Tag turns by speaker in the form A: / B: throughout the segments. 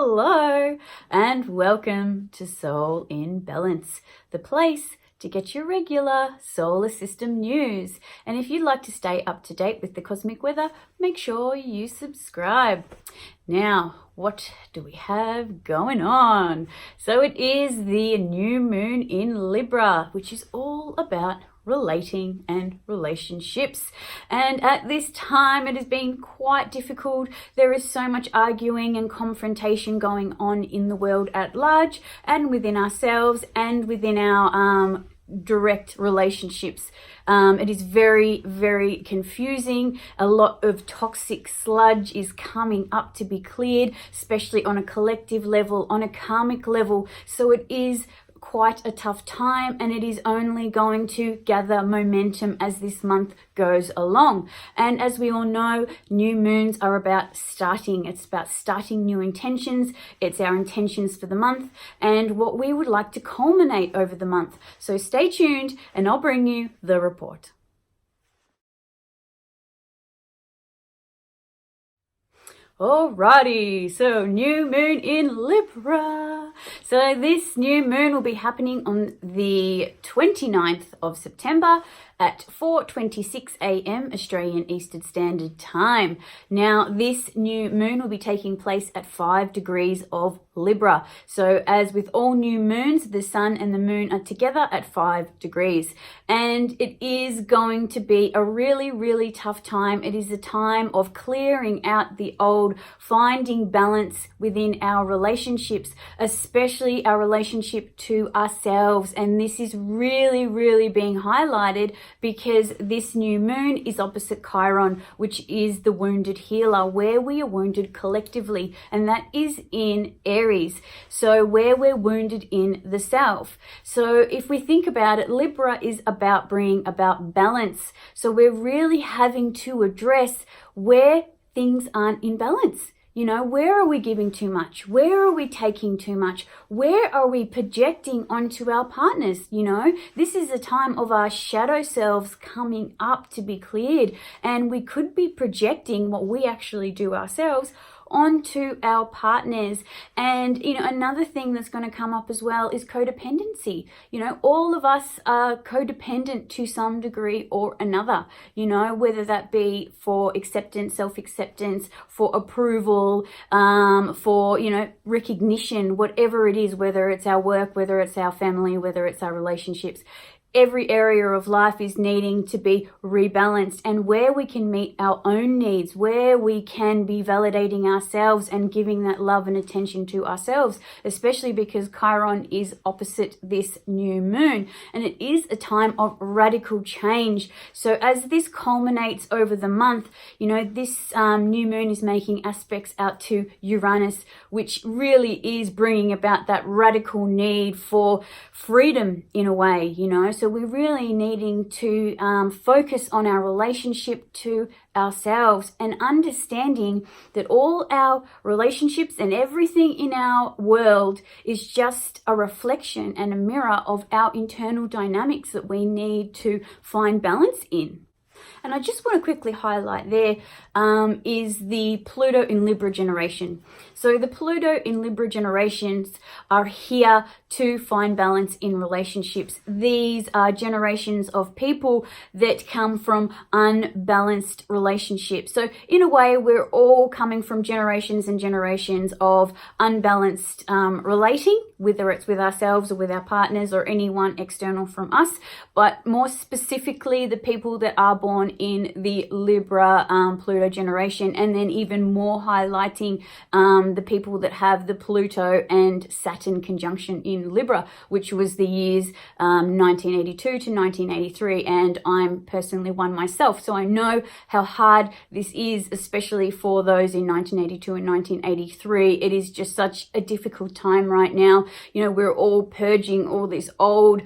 A: Hello and welcome to Soul in Balance, the place to get your regular solar system news. And if you'd like to stay up to date with the cosmic weather, make sure you subscribe. Now, what do we have going on? So it is the new moon in Libra, which is all about relating and relationships. And at this time, it has been quite difficult. There is so much arguing and confrontation going on in the world at large and within ourselves and within our direct relationships. It is very, very confusing. A lot of toxic sludge is coming up to be cleared, especially on a collective level, on a karmic level. So it is quite a tough time, and it is only going to gather momentum as this month goes along. And as we all know, new moons are about starting. It's about starting new intentions. It's our intentions for the month and what we would like to culminate over the month. So stay tuned and I'll bring you the report. Alrighty, so new moon in Libra. So this new moon will be happening on the 29th of September at 4:26 a.m. Australian Eastern Standard Time. Now, this new moon will be taking place at 5 degrees of Libra. So as with all new moons, the sun and the moon are together at 5 degrees. And it is going to be a really, really tough time. It is a time of clearing out the old, finding balance within our relationships, especially our relationship to ourselves. And this is really, really being highlighted because this new moon is opposite Chiron, which is the wounded healer, where we are wounded collectively, and that is in Aries. So where we're wounded in the self. So if we think about it, Libra is about bringing about balance. So we're really having to address where things aren't in balance. You know, where are we giving too much? Where are we taking too much? Where are we projecting onto our partners? You know, this is a time of our shadow selves coming up to be cleared, and we could be projecting what we actually do ourselves onto our partners. And you know, another thing that's going to come up as well is codependency. You know, all of us are codependent to some degree or another, you know, whether that be for acceptance, self-acceptance, for approval, for, you know, recognition, whatever it is, whether it's our work, whether it's our family, whether it's our relationships. Every area of life is needing to be rebalanced, and where we can meet our own needs, where we can be validating ourselves and giving that love and attention to ourselves, especially because Chiron is opposite this new moon, and it is a time of radical change. So as this culminates over the month, you know, this new moon is making aspects out to Uranus, which really is bringing about that radical need for freedom in a way, you know. So we're really needing to focus on our relationship to ourselves and understanding that all our relationships and everything in our world is just a reflection and a mirror of our internal dynamics that we need to find balance in. And I just want to quickly highlight there is the Pluto in Libra generation. So the Pluto in Libra generations are here to find balance in relationships. These are generations of people that come from unbalanced relationships. So in a way, we're all coming from generations and generations of unbalanced relating, whether it's with ourselves or with our partners or anyone external from us. But more specifically, the people that are born in the Libra Pluto generation, and then even more highlighting the people that have the Pluto and Saturn conjunction in Libra, which was the years 1982 to 1983, and I'm personally one myself, so I know how hard this is, especially for those in 1982 and 1983. It is just such a difficult time right now. You know, we're all purging all this old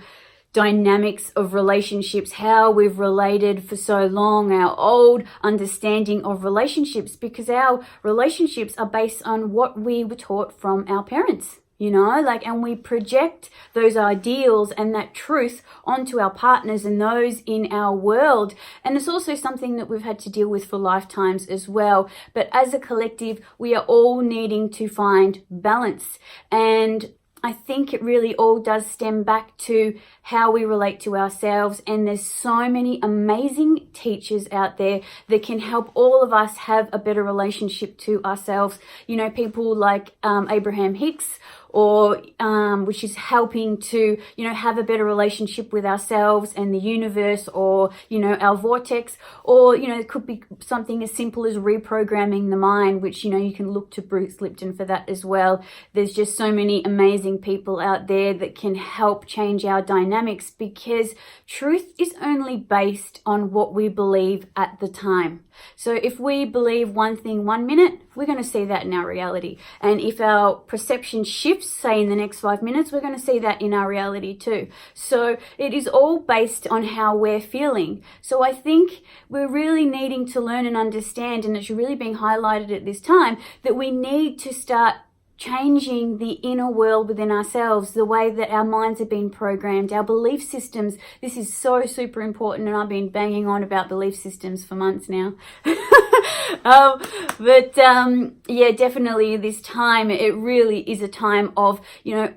A: dynamics of relationships, how we've related for so long, our old understanding of relationships, because our relationships are based on what we were taught from our parents. and we project those ideals and that truth onto our partners and those in our world. And it's also something that we've had to deal with for lifetimes as well. But as a collective, we are all needing to find balance. And I think it really all does stem back to how we relate to ourselves. And there's so many amazing teachers out there that can help all of us have a better relationship to ourselves. People like Abraham Hicks, or which is helping to, have a better relationship with ourselves and the universe, or, our vortex, or, it could be something as simple as reprogramming the mind, which, you can look to Bruce Lipton for that as well. There's just so many amazing people out there that can help change our dynamics, because truth is only based on what we believe at the time. So if we believe one thing 1 minute, we're going to see that in our reality. And if our perception shifts, say in the next 5 minutes, we're going to see that in our reality too. So it is all based on how we're feeling. So I think we're really needing to learn and understand, and it's really being highlighted at this time, that we need to start changing the inner world within ourselves, the way that our minds have been programmed, our belief systems. This is so super important, and I've been banging on about belief systems for months now. Yeah, definitely this time, it really is a time of,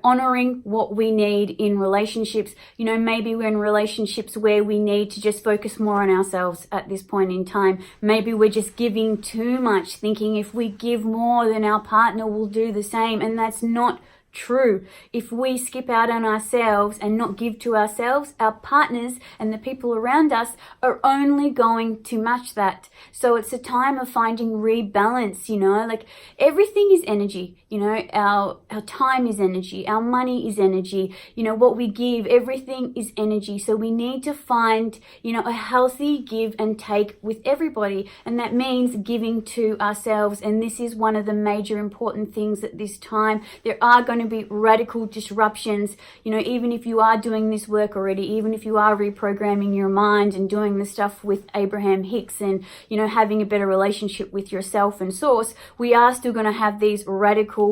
A: honoring what we need in relationships. Maybe we're in relationships where we need to just focus more on ourselves at this point in time. Maybe we're just giving too much, thinking if we give more, then our partner will do the same. And that's not true. If we skip out on ourselves and not give to ourselves, our partners and the people around us are only going to match that. So it's a time of finding rebalance, like everything is energy. Our time is energy, our money is energy, what we give, everything is energy. So we need to find, a healthy give and take with everybody. And that means giving to ourselves. And this is one of the major important things at this time. There are going to be radical disruptions, even if you are doing this work already, even if you are reprogramming your mind and doing the stuff with Abraham Hicks and, having a better relationship with yourself and source, we are still going to have these radical,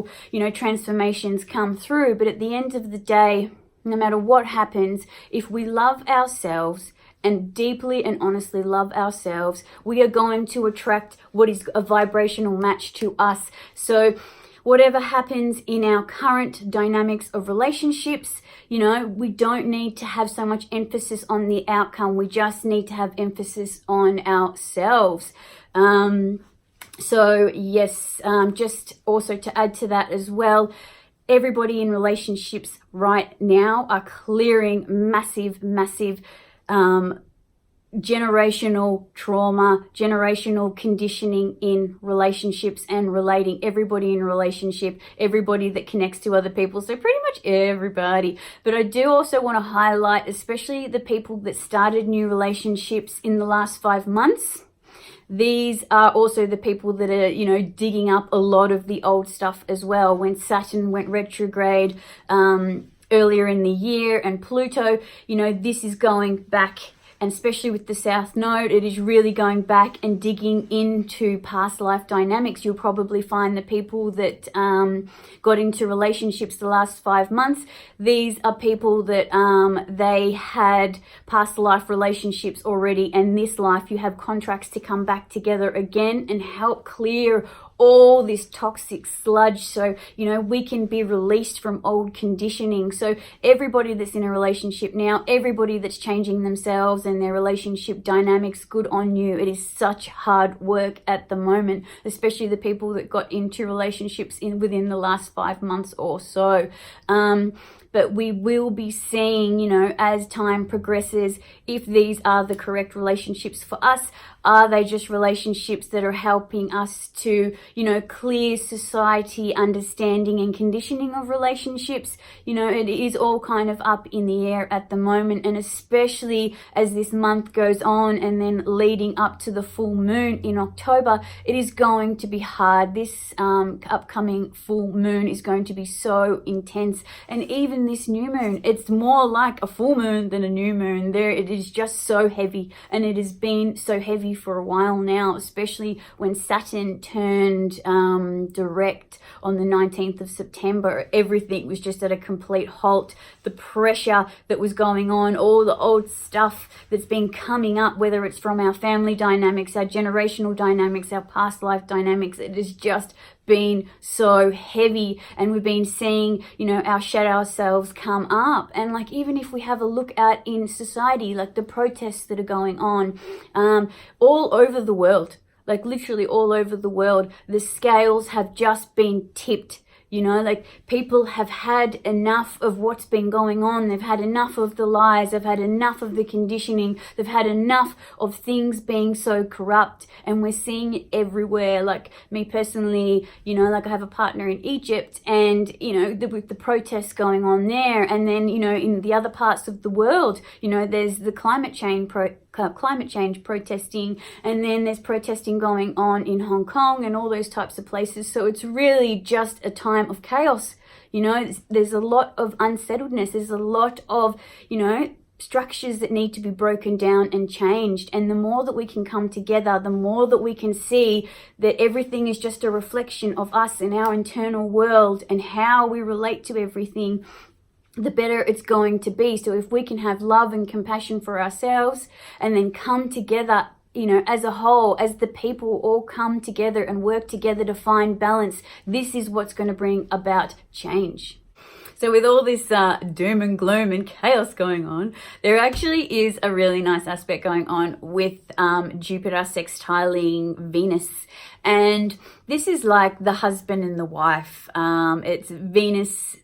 A: transformations come through. But at the end of the day, no matter what happens, if we love ourselves and deeply and honestly love ourselves, we are going to attract what is a vibrational match to us. So whatever happens in our current dynamics of relationships, we don't need to have so much emphasis on the outcome. We just need to have emphasis on ourselves. So yes, just also to add to that as well, everybody in relationships right now are clearing massive, generational trauma, generational conditioning in relationships and relating. Everybody in relationship, everybody that connects to other people, so pretty much everybody. But I do also want to highlight especially the people that started new relationships in the last 5 months. These are also the people that are, digging up a lot of the old stuff as well. When Saturn went retrograde earlier in the year, and Pluto, this is going back. And especially with the South Node, it is really going back and digging into past life dynamics. You'll probably find the people that got into relationships the last 5 months. These are people that they had past life relationships already. And this life, you have contracts to come back together again and help clear all this toxic sludge, so we can be released from old conditioning. So everybody that's in a relationship now, everybody that's changing themselves and their relationship dynamics, good on you. It is such hard work at the moment, especially the people that got into relationships within the last 5 months or so. But we will be seeing, as time progresses, if these are the correct relationships for us. Are they just relationships that are helping us to, clear society understanding and conditioning of relationships? It is all kind of up in the air at the moment, and especially as this month goes on and then leading up to the full moon in October, it is going to be hard. This upcoming full moon is going to be so intense. And even even this new moon, it's more like a full moon than a new moon. There, it is just so heavy, and it has been so heavy for a while now, especially when Saturn turned direct on the 19th of September. Everything was just at a complete halt. The pressure that was going on, all the old stuff that's been coming up, whether it's from our family dynamics, our generational dynamics, our past life dynamics, it has just been so heavy, and we've been seeing, you know, our shadow selves come up. And like, even if we have a look at in society, like the protests that are going on all over the world, like literally all over the world, the scales have just been tipped. You know, like people have had enough of what's been going on. They've had enough of the lies. They've had enough of the conditioning. They've had enough of things being so corrupt. And we're seeing it everywhere. Like me personally, you know, like I have a partner in Egypt, and, you know, with the protests going on there. And then, you know, in the other parts of the world, you know, there's the climate change protesting, and then there's protesting going on in Hong Kong and all those types of places. So it's really just a time of chaos. You know, there's a lot of unsettledness. There's a lot of, you know, structures that need to be broken down and changed. And the more that we can come together, the more that we can see that everything is just a reflection of us and our internal world and how we relate to everything, the better it's going to be. So if we can have love and compassion for ourselves, and then come together, you know, as a whole, as the people all come together and work together to find balance, this is what's going to bring about change. So with all this doom and gloom and chaos going on, there actually is a really nice aspect going on with Jupiter sextiling Venus. And this is like the husband and the wife. It's Venus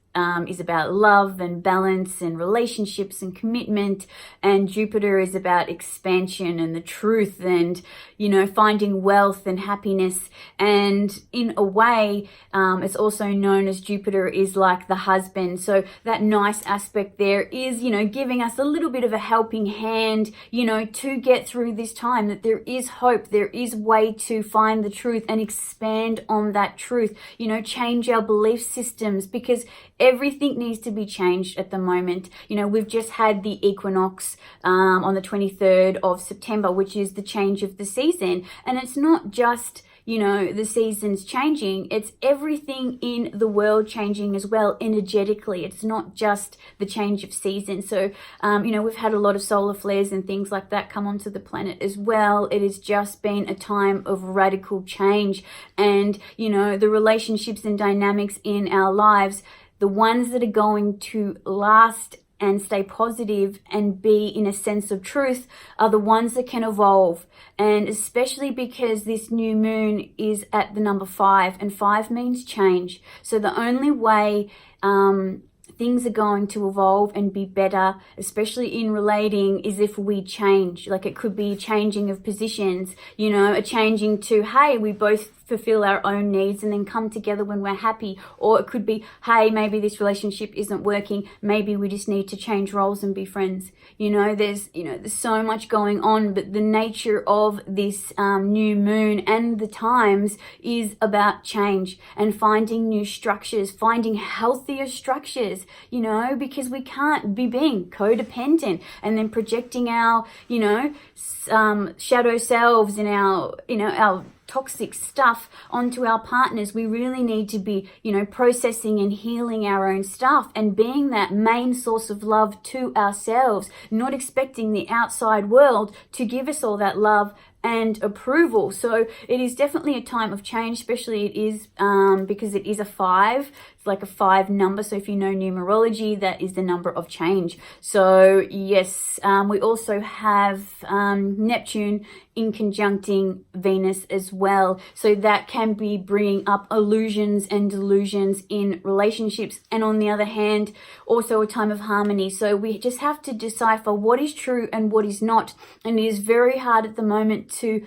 A: is about love and balance and relationships and commitment, and Jupiter is about expansion and the truth and, you know, finding wealth and happiness. And in a way, it's also known as Jupiter is like the husband. So that nice aspect there is, you know, giving us a little bit of a helping hand, you know, to get through this time, that there is hope, there is way to find the truth and expand on that truth, you know, change our belief systems, because everything needs to be changed at the moment. You know, we've just had the equinox on the 23rd of September, which is the change of the season. And it's not just, you know, the seasons changing, it's everything in the world changing as well, energetically. It's not just the change of season. So, you know, we've had a lot of solar flares and things like that come onto the planet as well. It has just been a time of radical change. And, you know, the relationships and dynamics in our lives, the ones that are going to last and stay positive and be in a sense of truth, are the ones that can evolve. And especially because this new moon is at the number 5, and 5 means change. So the only way things are going to evolve and be better, especially in relating, is if we change. Like, it could be changing of positions, you know, a changing to, hey, we both fulfill our own needs and then come together when we're happy. Or it could be, hey, maybe this relationship isn't working, maybe we just need to change roles and be friends. You know, there's so much going on, but the nature of this new moon and the times is about change and finding new structures, finding healthier structures, you know, because we can't be being codependent and then projecting our, you know, shadow selves and our, you know, our toxic stuff onto our partners. We really need to be, you know, processing and healing our own stuff and being that main source of love to ourselves, not expecting the outside world to give us all that love and approval. So it is definitely a time of change, especially it is because it is a 5. It's like a 5 number. So if you know numerology, that is the number of change. So yes, we also have Neptune in conjuncting Venus as well. So that can be bringing up illusions and delusions in relationships. And on the other hand, also a time of harmony. So we just have to decipher what is true and what is not. And it is very hard at the moment to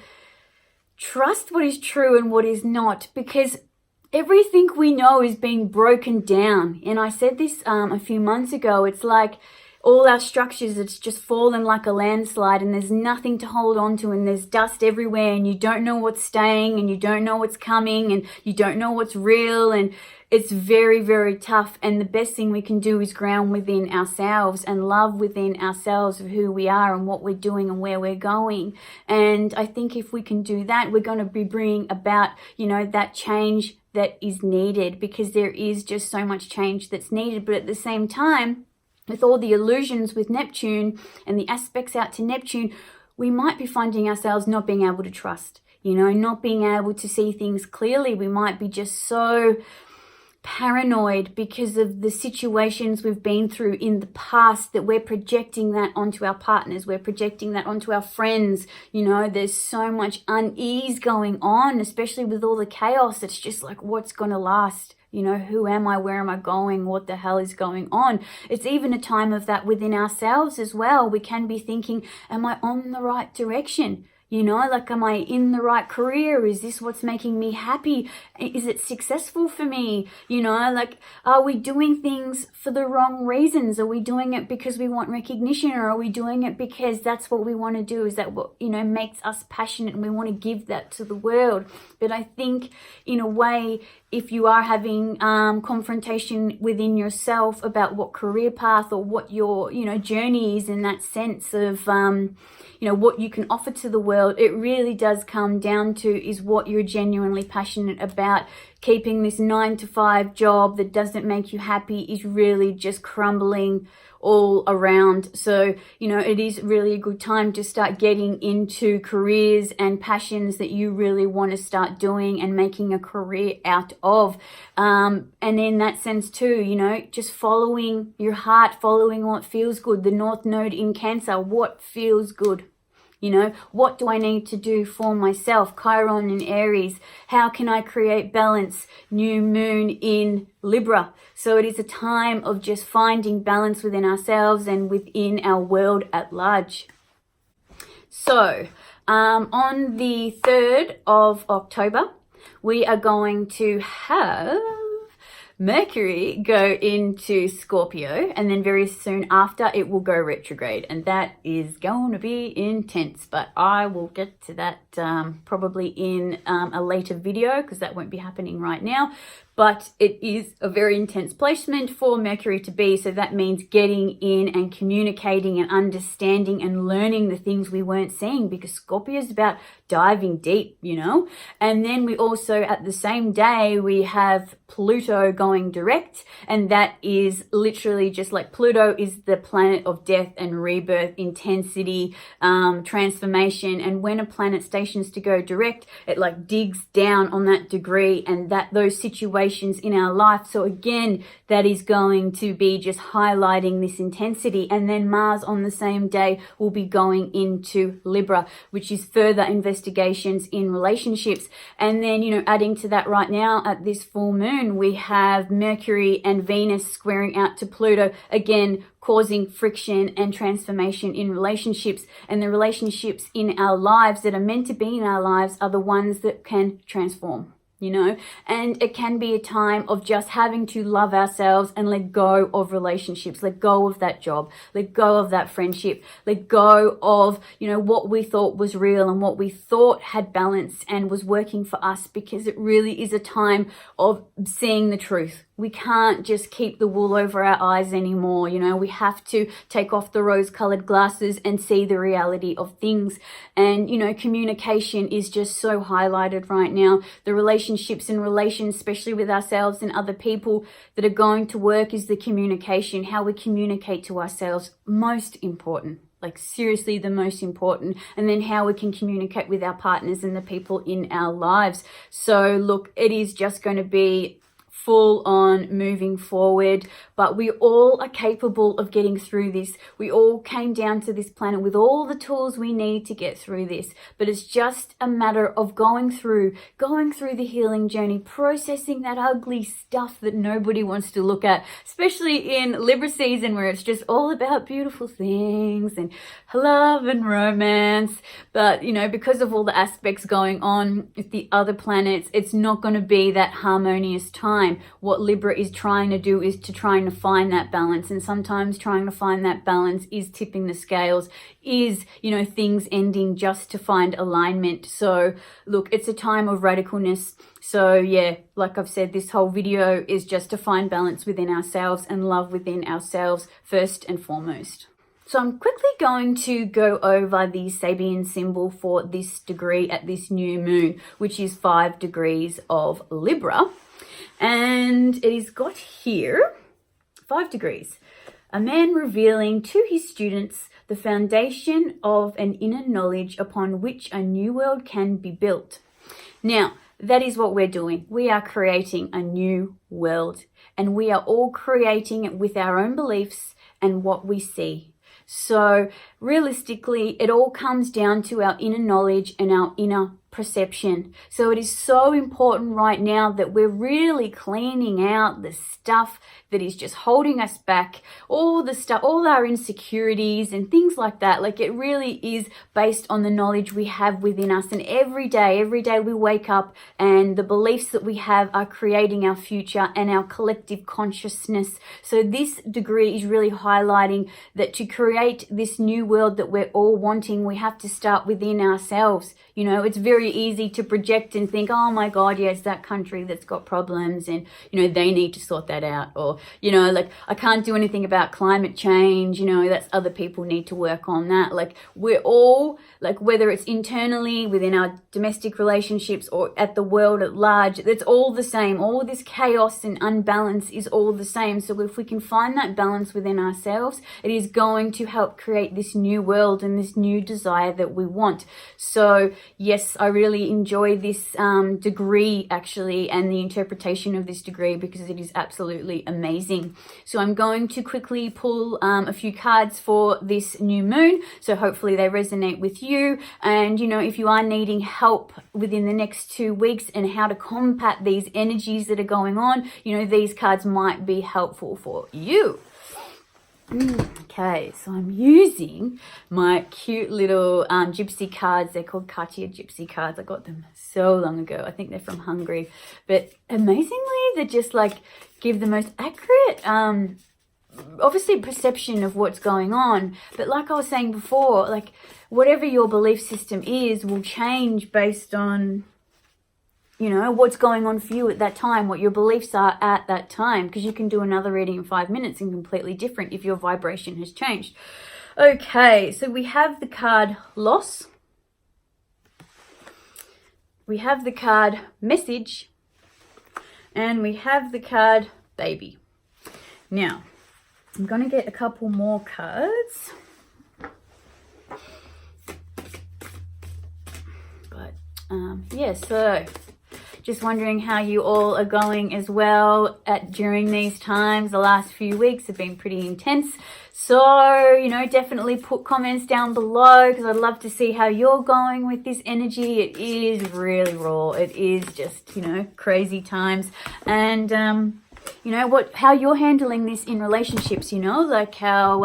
A: trust what is true and what is not, because everything we know is being broken down. And I said this a few months ago. It's like all our structures, it's just fallen like a landslide, and there's nothing to hold on to, and there's dust everywhere, and you don't know what's staying, and you don't know what's coming, and you don't know what's real, and it's very, very tough. And the best thing we can do is ground within ourselves and love within ourselves of who we are and what we're doing and where we're going. And I think if we can do that, we're going to be bringing about, you know, that change that is needed, because there is just so much change that's needed. But at the same time, with all the illusions with Neptune and the aspects out to Neptune, we might be finding ourselves not being able to trust, you know, not being able to see things clearly. We might be just so paranoid because of the situations we've been through in the past that we're projecting that onto our partners, we're projecting that onto our friends. You know, there's so much unease going on, especially with all the chaos. It's just like, what's going to last? You know, who am I? Where am I going? What the hell is going on? It's even a time of that within ourselves as well. We can be thinking, am I on the right direction? You know, like, am I in the right career? Is this what's making me happy? Is it successful for me? You know, like, are we doing things for the wrong reasons? Are we doing it because we want recognition, or are we doing it because that's what we want to do? Is that what, you know, makes us passionate and we want to give that to the world? But I think in a way, if you are having confrontation within yourself about what career path or what your, you know, journey is, in that sense of, you know, what you can offer to the world, it really does come down to is what you're genuinely passionate about. Keeping this 9-to-5 job that doesn't make you happy is really just crumbling all around. So, you know, it is really a good time to start getting into careers and passions that you really want to start doing and making a career out of. And in that sense too, you know, just following your heart, following what feels good. The North Node in Cancer, what feels good? You know, what do I need to do for myself? Chiron in Aries, how can I create balance? New moon in Libra. So it is a time of just finding balance within ourselves and within our world at large. So on the 3rd of October, we are going to have Mercury go into Scorpio, and then very soon after it will go retrograde, and that is going to be intense, but I will get to that probably in a later video, because that won't be happening right now. But it is a very intense placement for Mercury to be. So that means getting in and communicating and understanding and learning the things we weren't seeing, because Scorpio is about diving deep, you know. And then we also, at the same day, we have Pluto going direct. And that is literally just like, Pluto is the planet of death and rebirth, intensity, transformation. And when a planet stations to go direct, it like digs down on that degree and that those situations in our life. So again, that is going to be just highlighting this intensity. And then Mars on the same day will be going into Libra, which is further investigations in relationships. And then, you know, adding to that right now at this full moon, we have Mercury and Venus squaring out to Pluto, again causing friction and transformation in relationships. And the relationships in our lives that are meant to be in our lives are the ones that can transform. You know, and it can be a time of just having to love ourselves and let go of relationships, let go of that job, let go of that friendship, let go of, you know, what we thought was real and what we thought had balance and was working for us, because it really is a time of seeing the truth. We can't just keep the wool over our eyes anymore. You know, we have to take off the rose-colored glasses and see the reality of things. And, you know, communication is just so highlighted right now. The relationships and relations, especially with ourselves and other people that are going to work, is the communication, how we communicate to ourselves, most important. Like seriously the most important. And then how we can communicate with our partners and the people in our lives. So look, it is just going to be full on moving forward, but we all are capable of getting through this. We all came down to this planet with all the tools we need to get through this, but it's just a matter of going through the healing journey, processing that ugly stuff that nobody wants to look at, especially in Libra season where it's just all about beautiful things and love and romance. But, you know, because of all the aspects going on with the other planets, it's not going to be that harmonious time. time, what Libra is trying to do is trying to find that balance. And sometimes trying to find that balance is tipping the scales, is, you know, things ending just to find alignment. So look, it's a time of radicalness. So yeah, like I've said, this whole video is just to find balance within ourselves and love within ourselves first and foremost. So I'm quickly going to go over the Sabian symbol for this degree at this new moon, which is 5 degrees of Libra. And it is got here 5 degrees. A man revealing to his students the foundation of an inner knowledge upon which a new world can be built. Now, that is what we're doing. We are creating a new world, and we are all creating it with our own beliefs and what we see. So realistically, it all comes down to our inner knowledge and our inner perception. So it is so important right now that we're really cleaning out the stuff that is just holding us back, all the stuff, all our insecurities and things like that. Like, it really is based on the knowledge we have within us. And every day we wake up and the beliefs that we have are creating our future and our collective consciousness. So this degree is really highlighting that to create this new world that we're all wanting, we have to start within ourselves. You know, it's very easy to project and think, oh my God, yes, that country that's got problems and, you know, they need to sort that out. Or, you know, like, I can't do anything about climate change, you know, that's other people need to work on that. Like, we're all, like, whether it's internally within our domestic relationships or at the world at large, it's all the same. All this chaos and unbalance is all the same. So if we can find that balance within ourselves, it is going to help create this new world and this new desire that we want. So yes, I really enjoy this degree actually, and the interpretation of this degree, because it is absolutely amazing. So I'm going to quickly pull a few cards for this new moon. So hopefully they resonate with you. And, you know, if you are needing help within the next 2 weeks and how to combat these energies that are going on, you know, these cards might be helpful for you. Okay, so I'm using my cute little gypsy cards. They're called Katia gypsy cards. I got them so long ago. I think they're from Hungary. But amazingly, they just like give the most accurate, obviously, perception of what's going on. But like I was saying before, like, whatever your belief system is will change based on, you know, what's going on for you at that time, what your beliefs are at that time, because you can do another reading in 5 minutes and completely different if your vibration has changed. Okay, so we have the card loss. We have the card message. And we have the card baby. Now, I'm going to get a couple more cards. But, yeah, so just wondering how you all are going as well during these times. The last few weeks have been pretty intense. So, you know, definitely put comments down below, because I'd love to see how you're going with this energy. It is really raw. It is just, you know, crazy times. And, you know, how you're handling this in relationships, you know, like how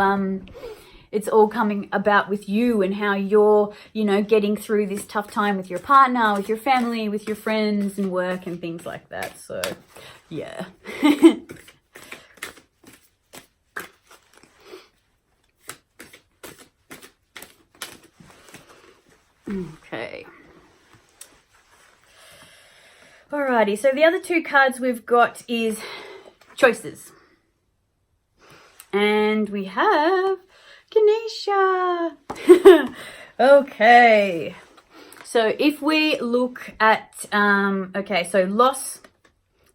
A: it's all coming about with you and how you're, you know, getting through this tough time with your partner, with your family, with your friends and work and things like that. So, yeah. Okay. Alrighty, so the other two cards we've got is choices. And we have Ganesha. Okay. So if we look at, okay, so loss,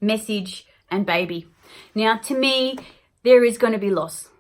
A: message, and baby. Now, to me, there is going to be loss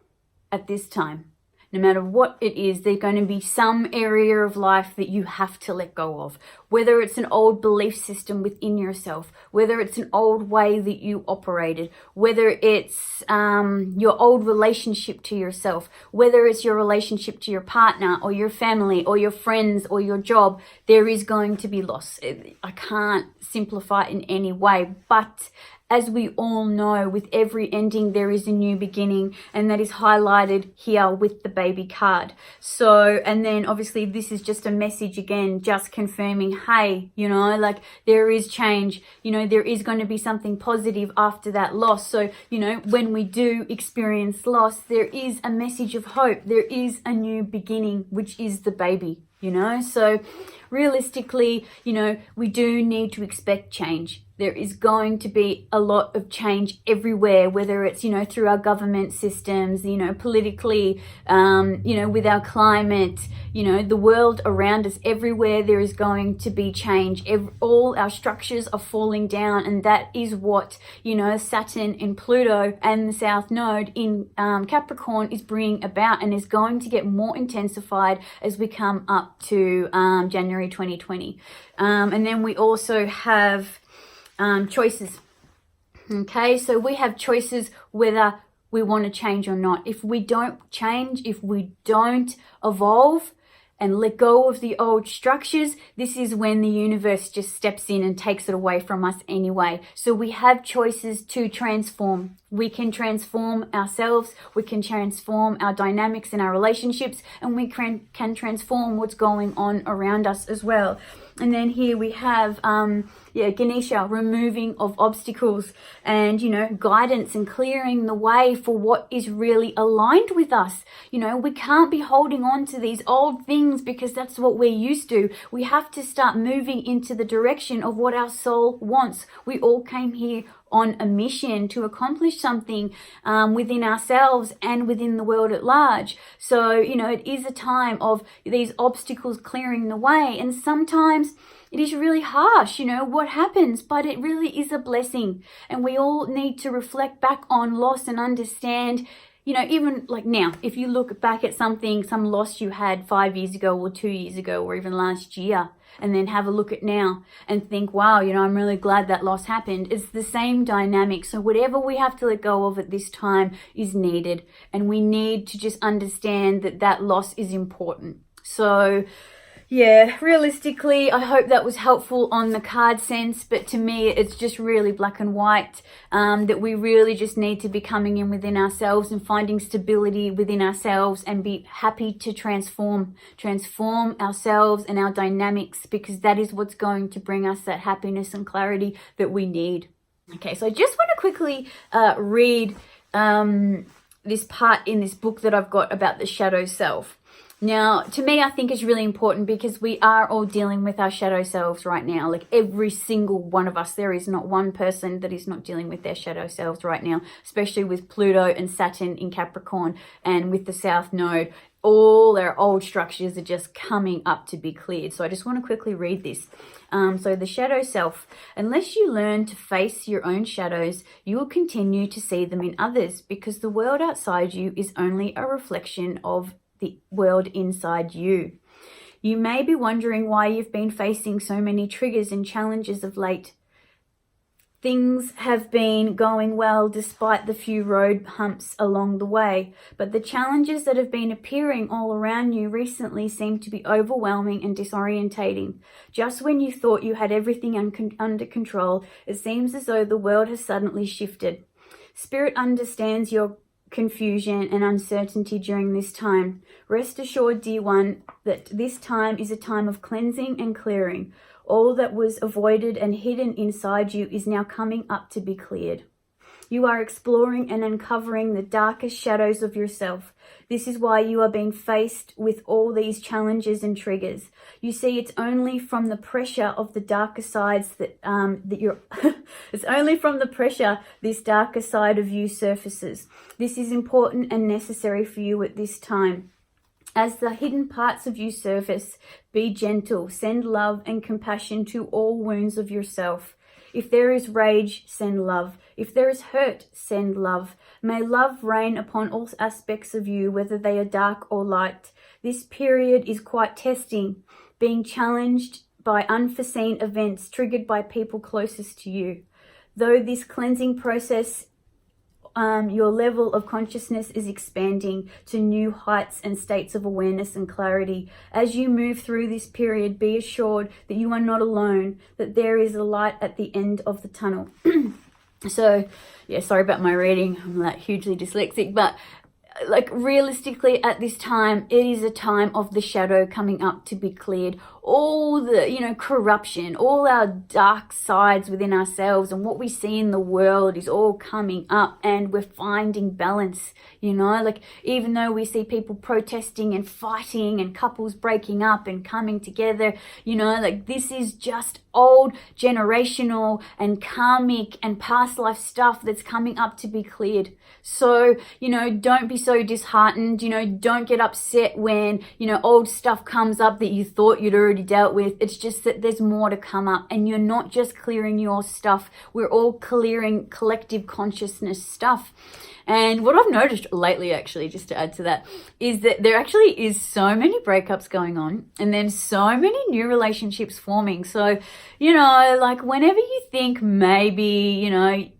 A: at this time. No matter what it is, there's going to be some area of life that you have to let go of. Whether it's an old belief system within yourself, whether it's an old way that you operated, whether it's your old relationship to yourself, whether it's your relationship to your partner or your family or your friends or your job, there is going to be loss. I can't simplify it in any way, but as we all know, with every ending, there is a new beginning, and that is highlighted here with the baby card. So, and then obviously this is just a message again, just confirming, hey, you know, like there is change, you know, there is going to be something positive after that loss. So, you know, when we do experience loss, there is a message of hope. There is a new beginning, which is the baby, you know. So realistically, you know, we do need to expect change. There is going to be a lot of change everywhere, whether it's, you know, through our government systems, you know, politically, you know, with our climate, you know, the world around us, everywhere there is going to be change. All our structures are falling down, and that is what, you know, Saturn and Pluto and the South Node in Capricorn is bringing about, and is going to get more intensified as we come up to January 2020. And then we also have choices. Okay, so we have choices whether we want to change or not. If we don't change, if we don't evolve and let go of the old structures, this is when the universe just steps in and takes it away from us anyway. So we have choices to transform. We can transform ourselves, we can transform our dynamics in our relationships, and we can transform what's going on around us as well. And then here we have Ganesha, removing of obstacles, and, you know, guidance and clearing the way for what is really aligned with us. You know, we can't be holding on to these old things because that's what we're used to. We have to start moving into the direction of what our soul wants. We all came here on a mission to accomplish something within ourselves and within the world at large. So, you know, it is a time of these obstacles clearing the way, and sometimes it is really harsh, you know, what happens, but it really is a blessing. And we all need to reflect back on loss and understand, you know, even like now, if you look back at something, some loss you had 5 years ago or 2 years ago or even last year, and then have a look at now and think, wow, you know, I'm really glad that loss happened. It's the same dynamic. So whatever we have to let go of at this time is needed. And we need to just understand that that loss is important. So yeah, realistically, I hope that was helpful on the card sense, but to me, it's just really black and white, that we really just need to be coming in within ourselves and finding stability within ourselves and be happy to transform ourselves and our dynamics, because that is what's going to bring us that happiness and clarity that we need. Okay, so I just want to quickly read this part in this book that I've got about the shadow self. Now, to me, I think it's really important because we are all dealing with our shadow selves right now. Like every single one of us, there is not one person that is not dealing with their shadow selves right now, especially with Pluto and Saturn in Capricorn and with the South Node. All our old structures are just coming up to be cleared. So I just want to quickly read this. So the shadow self, unless you learn to face your own shadows, you will continue to see them in others, because the world outside you is only a reflection of the world inside you. You may be wondering why you've been facing so many triggers and challenges of late. Things have been going well despite the few road humps along the way, but the challenges that have been appearing all around you recently seem to be overwhelming and disorientating. Just when you thought you had everything under control, it seems as though the world has suddenly shifted. Spirit understands your confusion and uncertainty during this time. Rest assured, dear one, that this time is a time of cleansing and clearing. All that was avoided and hidden inside you is now coming up to be cleared. You are exploring and uncovering the darkest shadows of yourself. This is why you are being faced with all these challenges and triggers. You see, it's only from the pressure of the darker sides that it's only from the pressure this darker side of you surfaces. This is important and necessary for you at this time. As the hidden parts of you surface, be gentle, send love and compassion to all wounds of yourself. If there is rage, send love. If there is hurt, send love. May love reign upon all aspects of you, whether they are dark or light. This period is quite testing, being challenged by unforeseen events triggered by people closest to you. Though this cleansing process, your level of consciousness is expanding to new heights and states of awareness and clarity. As you move through this period, be assured that you are not alone, that there is a light at the end of the tunnel. So, yeah, sorry about my reading. I'm like hugely dyslexic, but like realistically at this time, it is a time of the shadow coming up to be cleared. All the, corruption, all our dark sides within ourselves and what we see in the world is all coming up, and we're finding balance, like even though we see people protesting and fighting and couples breaking up and coming together, like this is just old generational and karmic and past life stuff that's coming up to be cleared. So, don't be so disheartened, don't get upset when, old stuff comes up that you thought you'd already dealt with. It's just that there's more to come up, and you're not just clearing your stuff. We're all clearing collective consciousness stuff. And what I've noticed lately, actually, just to add to that, is that there actually is so many breakups going on, and then so many new relationships forming. So, like whenever you think maybe,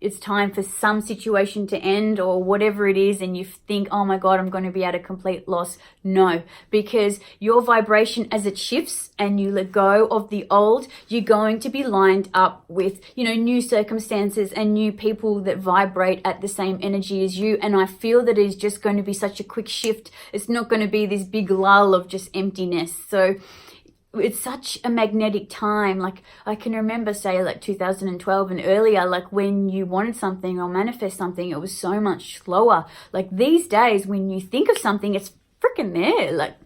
A: it's time for some situation to end or whatever it is, and you think, oh my God, I'm going to be at a complete loss. No, because your vibration, as it shifts and you let go of the old, you're going to be lined up with, new circumstances and new people that vibrate at the same energy as you. And I feel that it is just going to be such a quick shift. It's not going to be this big lull of just emptiness. So it's such a magnetic time. Like I can remember, say, like 2012 and earlier, like when you wanted something or manifest something, it was so much slower. Like these days, when you think of something, it's freaking there, like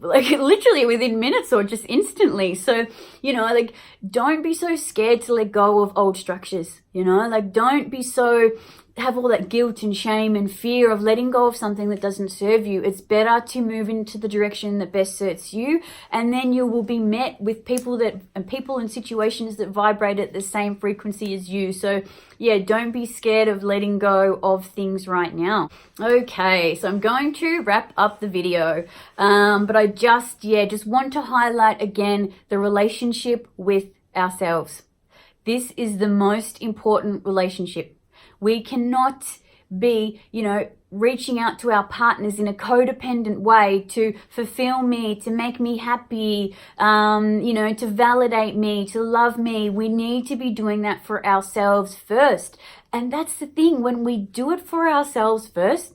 A: literally within minutes or just instantly. So, like don't be so scared to let go of old structures, like don't be so have all that guilt and shame and fear of letting go of something that doesn't serve you. It's better to move into the direction that best suits you, and then you will be met with people and situations that vibrate at the same frequency as you. So yeah, don't be scared of letting go of things right now. Okay, so I'm going to wrap up the video, but I just want to highlight again the relationship with ourselves. This is the most important relationship. We cannot be, reaching out to our partners in a codependent way to fulfill me, to make me happy, to validate me, to love me. We need to be doing that for ourselves first. And that's the thing, when we do it for ourselves first,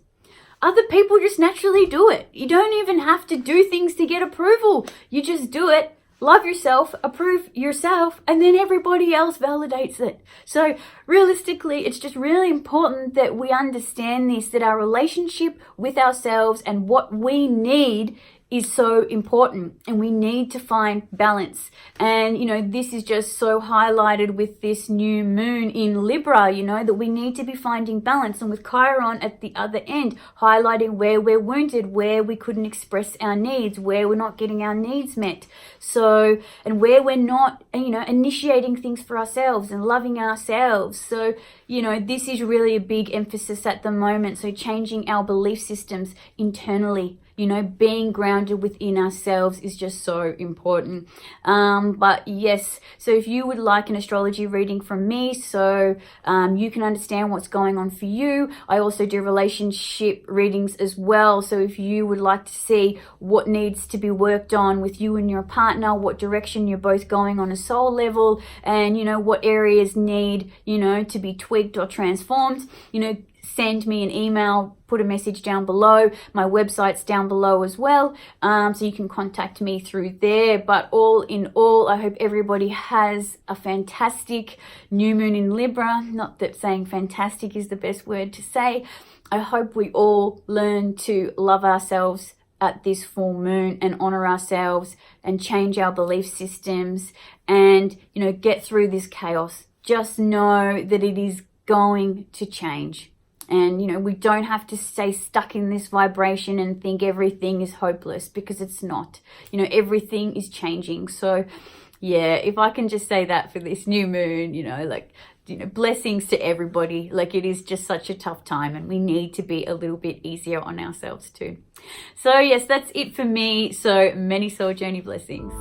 A: other people just naturally do it. You don't even have to do things to get approval. You just do it. Love yourself, approve yourself, and then everybody else validates it. So realistically, it's just really important that we understand this, that our relationship with ourselves and what we need is so important, and we need to find balance. And this is just so highlighted with this new moon in Libra, that we need to be finding balance, and with Chiron at the other end highlighting where we're wounded, where we couldn't express our needs, where we're not getting our needs met, so and where we're not initiating things for ourselves and loving ourselves. So this is really a big emphasis at the moment. So changing our belief systems internally, being grounded within ourselves is just so important. But yes, so if you would like an astrology reading from me, so you can understand what's going on for you, I also do relationship readings as well. So if you would like to see what needs to be worked on with you and your partner, what direction you're both going on a soul level, and what areas need to be tweaked or transformed, send me an email, put a message down below. My website's down below as well, so you can contact me through there. But all in all, I hope everybody has a fantastic new moon in Libra. Not that saying fantastic is the best word to say. I hope we all learn to love ourselves at this full moon and honor ourselves and change our belief systems and get through this chaos. Just know that it is going to change. And, we don't have to stay stuck in this vibration and think everything is hopeless, because it's not. Everything is changing. So, yeah, if I can just say that for this new moon, blessings to everybody. Like, it is just such a tough time, and we need to be a little bit easier on ourselves too. So, yes, that's it for me. So, many soul journey blessings.